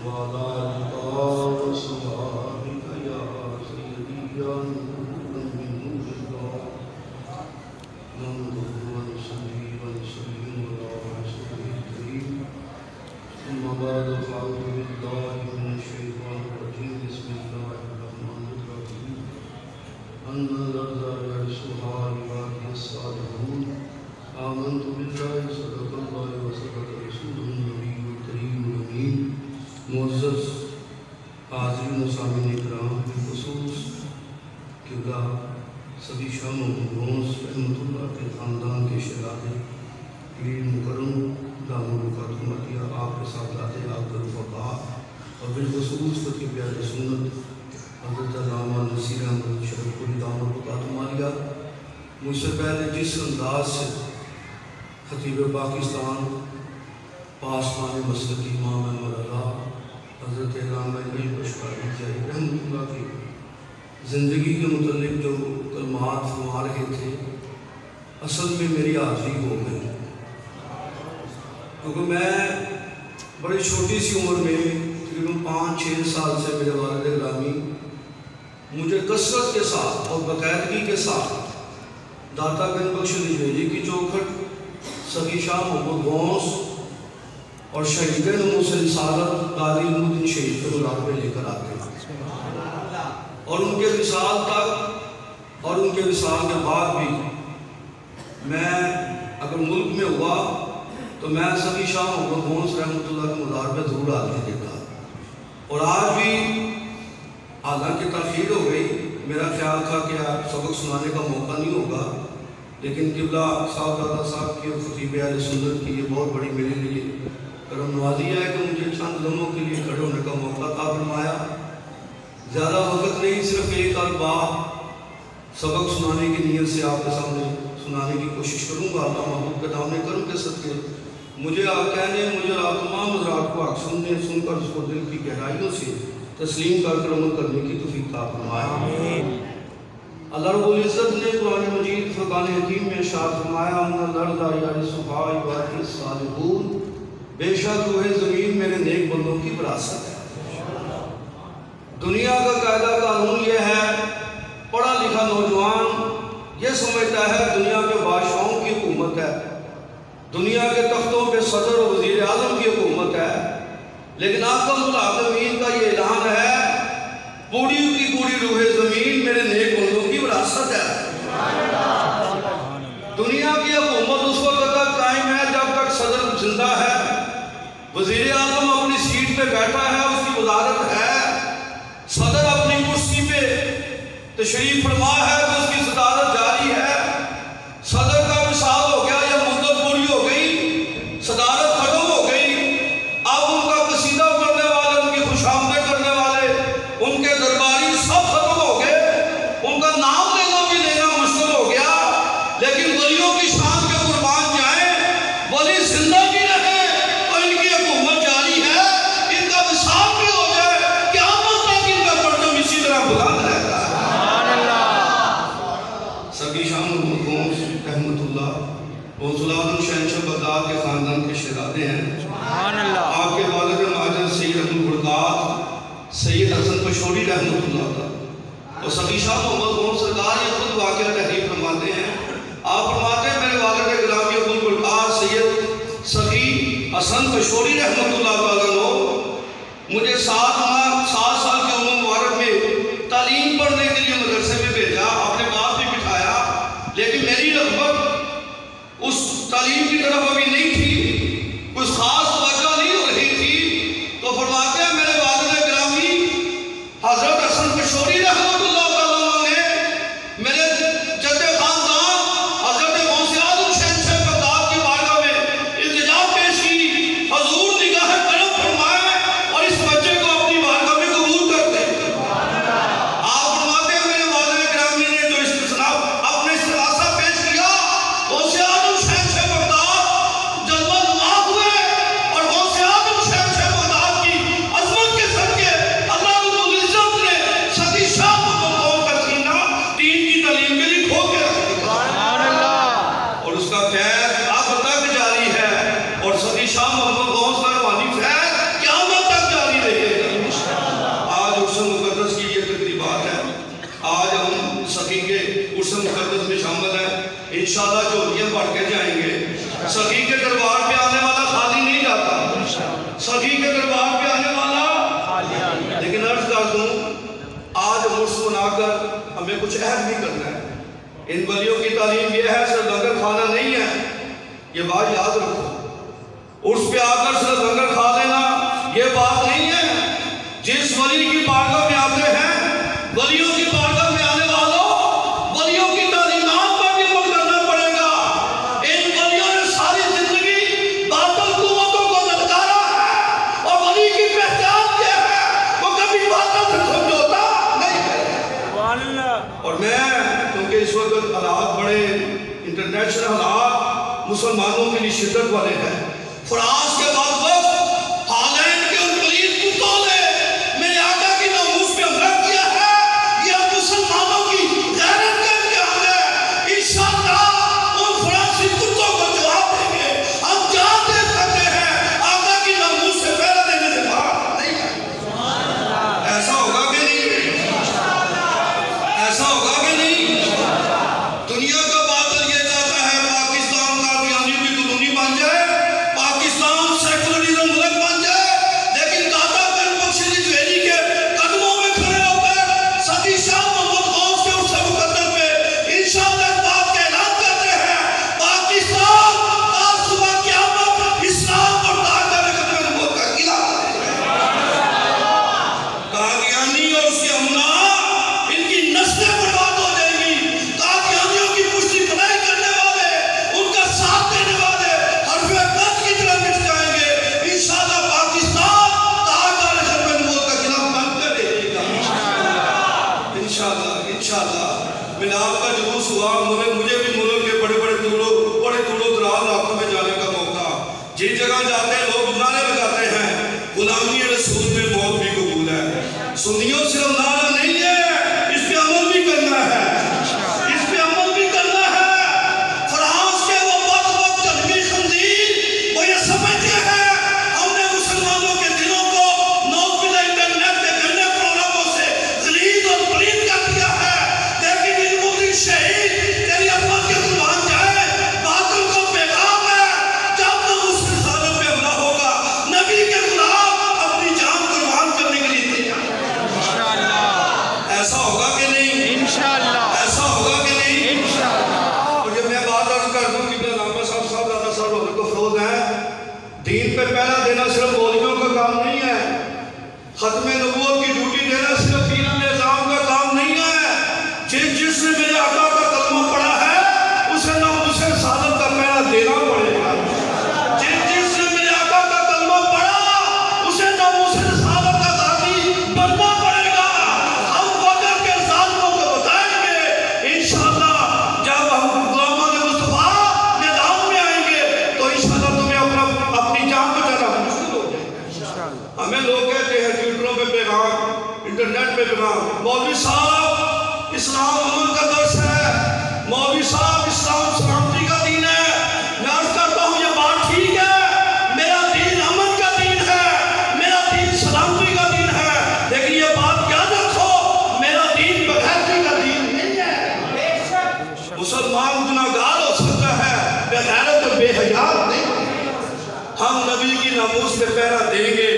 وعلى آلك وصحبك يا سيدي يا نور من نور الله نحمده ونصلي ونسلم على رسوله الكريم ثم بعد فأعوذ بالله من الشيطان الرجيم بسم الله الرحمن الرحيم أن الأرض يرثها عبادي الصالحون آمنت بالله صدق الله وصدق رسوله النبي الكريم الأمين معزز حاضرین و سامعین کرام بالخصوص قبلہ سبھی شام و گنگوز رحمت اللہ کے خاندان کے شہزادے پیر مکرم دام البرکاتہ عالیہ آپ کے ساتھاتے آپ کے رفقا اور بالخصوص خود کے پیارے سنت حضرت علامہ نصیر احمد شریف پوری دام البرکاتہ عالیہ مجھ سے پہلے جس انداز سے خطیب پاکستان پاسبان مسلک امام احمد اللہ حضرت علامہ ابراہیم اشعری جائی رحمۃ اللہ کی زندگی کے متعلق جو کلمات فرما رہے تھے اصل میں میری حاضری ہو گئی، کیونکہ میں بڑی چھوٹی سی عمر میں تقریباً 5-6 سال سے میرے والد گرامی مجھے کثرت کے ساتھ اور باقاعدگی کے ساتھ داتا گنج بخش نجویجی کی چوکھٹ سخی شاہ محمد غوث اور شہیدین موسیٰ رسالت قاضی نورالدین شہید کے مراد پہ لے کر آتے ہیں، اور ان کے وصال تک اور ان کے وصال کے بعد بھی میں اگر ملک میں ہوا تو میں سخی شاہ محمد غوث رحمۃ اللہ کے مزار پہ ضرور آ کے دیکھا، اور آج بھی حالانکہ تاخیر ہو گئی، میرا خیال تھا کہ آپ سبق سنانے کا موقع نہیں ہوگا، لیکن قبلہ صاحب دادا صاحب کی اور خطیب اہل سنت کی یہ بہت بڑی میرے لیے کرم نوازی ہے کہ مجھے چند لمحوں کے لیے کھڑے ہونے کا موقع عطا فرمایا۔ زیادہ وقت نہیں، صرف ایک آدھ بات سبق سنانے کی نیت سے آپ کے سامنے سنانے کی کوشش کروں گا۔ اللہ محبوب کے دامن کرم کے صدقے مجھے آپ کہنے، مجھے آپ تمام حضرات کو آگ سن کر اس کو دل کی گہرائیوں سے تسلیم کر عمل کرنے کی توفیق عطا فرمائے۔ اللہ رب العزت نے قرآن مجید فرقان حکیم میں ارشاد فرمایا ان الارض یرثها عبادی الصالحون، بے شک روح زمین میرے نیک بندوں کی وراثت ہے۔ دنیا کا قاعدہ قانون یہ ہے، پڑھا لکھا نوجوان یہ سمجھتا ہے دنیا کے بادشاہوں کی حکومت ہے، دنیا کے تختوں پہ صدر و وزیر اعظم کی حکومت ہے، لیکن اکرم العالمین کا یہ اعلان ہے پوری کی پوری روح زمین میرے نیک بندوں کی وراثت ہے۔ دنیا کی حکومت اس وقت تک قائم ہے جب تک صدر زندہ ہے، وزیر اعظم اپنی سیٹ پہ بیٹھا ہے، اس کی وزارت ہے، صدر اپنی کرسی پہ تشریف فرما ہے تو اس کی صدارت جاری ہے۔ صدر کا وصال ہو گیا یا مدت پوری ہو گئی، صدارت ختم ہو گئی، اب ان کا قصیدہ کرنے والے، ان کی خوش آمدید کرنے والے، ان کے درباری سب ختم ہو گئے، ان کا نام لینا بھی لینا مشکل ہو گیا، لیکن ولیوں کی شان کے قربان جائیں، ولی زندہ بھی رہے اور ان کی حکومت جاری ہے، ان کا وصال بھی ہو جائے، قیامت تک ان کا پردم اسی طرح بلند رہتا ہے۔ سخی شاہ محمد غوث رحمۃ اللہ غوث العظم شہنشاہ بغداد کے خاندان کے شہزادے ہیں۔ آپ کے والد ماجد سید ابوالبرکات سید حسن پشوری رحمۃ اللہ تھا، اور سخی شاہ محمد غوث سرکار یہ خود واقعہ تحریر فرماتے ہیں، آپ فرماتے ہیں میرے والد گرامی ابوالبرکات سید سخی حسن پشوری رحمۃ اللہ تعالیٰ نے مجھے 7 سال کی عمر مبارک میں تعلیم پڑھنے کے لیے مدرسے میں بھیجا، اپنے پاس بھی بٹھایا، لیکن میری رغبت اس تعلیم کی طرف ابھی نہیں تھی، کچھ خاص توجہ نہیں ہو رہی تھی، تو فرماتے ہیں میرے والد گرامی حضرت حسن پشوری رحمۃ اللہ تعالیٰ نے میرے جد خاندان حضرت غوث اعظم شہنشاہ بغداد کی بارگاہ میں التجا پیش کی، حضور نگاہ کرم فرمائے اور اس بچے کو اپنی بارگاہ انشاءاللہ جھولیاں بڑھ کے جائیں گے. سخی کے دربار پہ آنے والا خالی نہیں جاتا. سخی کے دربار پہ آنے والا. لیکن عرض کر دوں آج عرس منا کر ہمیں کچھ عہد بھی کرنا ہے. ان ولیوں کی تعلیم یہ ہے صرف لنگر کھانا نہیں ہے. یہ بات یاد رکھو. عرس پہ آ کر صرف لنگر کھا لینا یہ بات نہیں ہے. جس ولی کی بارگاہ میں آتے ہیں ولیوں کی بارگاہ میں آنے والوں ولیوں کی تعلیمات پر بھی عمل کرنا پڑے گا. ان ولیوں نے ساری زندگی باطل قوتوں کو للکارا ہے اور ولی کی پہچان یہ ہے وہ کبھی باطل سے سمجھوتا نہیں ہے. اور میں کیونکہ اس وقت حالات بڑے انٹرنیشنل حالات مسلمانوں کے لیے شدت والے ہیں. فرانس کے بعد وقت ہالینڈ کے ان پلیت کتوں نے میرے آقا کی ناموس پہ حملہ کیا ہے. یہ مسلمانوں کی غیرت کا امتحان ہے. انشاءاللہ ان فرانسی کتوں کو جواب دیں گے. ہم جان دے سکتے ہیں آقا کی ناموس سے پہلا دینے سے باہر نہیں ہے. ایسا ہوگا کہ نہیں؟ ایسا ہوگا کہ نہیں؟ دنیا کا باطل یہ چاہتا ہے پاکستان کا قیامی بھی قانونی بن جائے. پاکستان سیکولرزم ملک بن جائے. لیکن داتا بن بخش علی جوہری کے قدموں میں کھڑے ہو کر ستی شاہ محمد غوث کے اس مقدر پہ انشاءاللہ اس بات کا اعلان کرتے ہیں پاکستان آج صبح قیامت اسلام اور داتا نے ختم نبوت کا قلعہ قادیانی اور اس کے امنا ان کی نسلیں برباد ہو جائیں گی. قادیانیوں کی پشتی پناہی کرنے والے ان کا ساتھ دینے والے حرف قط کی طرح مٹ جائیں گے. انشاءاللہ پاکستان داتا نے ختم نبوت کا قلعہ بند کر دے گا. انشاءاللہ ملاد کا جلوس ہوا. مجھے بھی ملک کے بڑے دوروں دراز علاقوں میں جانے کا موقع. جس جگہ جاتے ہیں لوگ نعرے لگاتے ہیں غلامی رسول میں موت بھی قبول ہے. سنیوں صرف نعرہ نہیں ہے اس پہ عمل بھی کرنا ہے. اس پہ عمل بھی کرنا ہے. فرانس کے وہ بدبخت جنگی خنزیر وہ یہ سمجھتے ہیں ہم نے مسلمانوں کے دلوں کو نوز باللہ انٹرنیٹ کے گندے پروگراموں سے غلیظ اور پلید کر دیا ہے. لیکن ان مدن شہید تیری عظمت کے قربان جائے باطل کو پیغام ہے جب تک اس رسالت پہ حملہ ہوگا نبی کے غلام اپنی جان قربان کرنے کے لیے تیار. ایسا ہوگا کہ نہیں؟ انشاءاللہ. ایسا ہوگا کہ نہیں؟ انشاءاللہ. اور جب میں بات عرض کر دوں کہ علامہ صاحب دادا صاحب ہونے کو فروغ ہیں. دین پہ پہلا دینا صرف مولویوں کا کام نہیں ہے. ختم نبوت کی ڈیوٹی دینا صرف دین النظام کا کام نہیں ہے. جس نے میرے آقا کا کلمہ پڑھا ہے اسے ناموس رسالت کا پہلا دینا پڑے گا. جس نے میرے آقا کا کلمہ پڑھا اسے ناموس رسالت کا غازی بننا پڑے گا. ہم وقت کے ظالموں کو بتائیں گے انشاءاللہ جب ہم غلامان مصطفیٰ میدان میں آئیں گے تو انشاءاللہ تمہیں اپنی جان بچانا مشکل ہو جائے. ہمیں لوگ کہتے ہیں ٹویٹروں پہ پیغام انٹرنیٹ پہ پیغام مولوی صاحب اسلام امن کا درس ہے. مولوی صاحب اسلام سلامتی کا دین ہے. میں عرض کرتا ہوں یہ بات ٹھیک ہے. میرا دین امن کا دین ہے. میرا دین سلامتی کا دین ہے. لیکن یہ بات یاد رکھو میرا دین بغیرتی کا دین نہیں ہے. مسلمان گناہگار ہو سکتا ہے بغیرت اور بے حیات نہیں. ہم نبی کی ناموس پہ پہرا دیں گے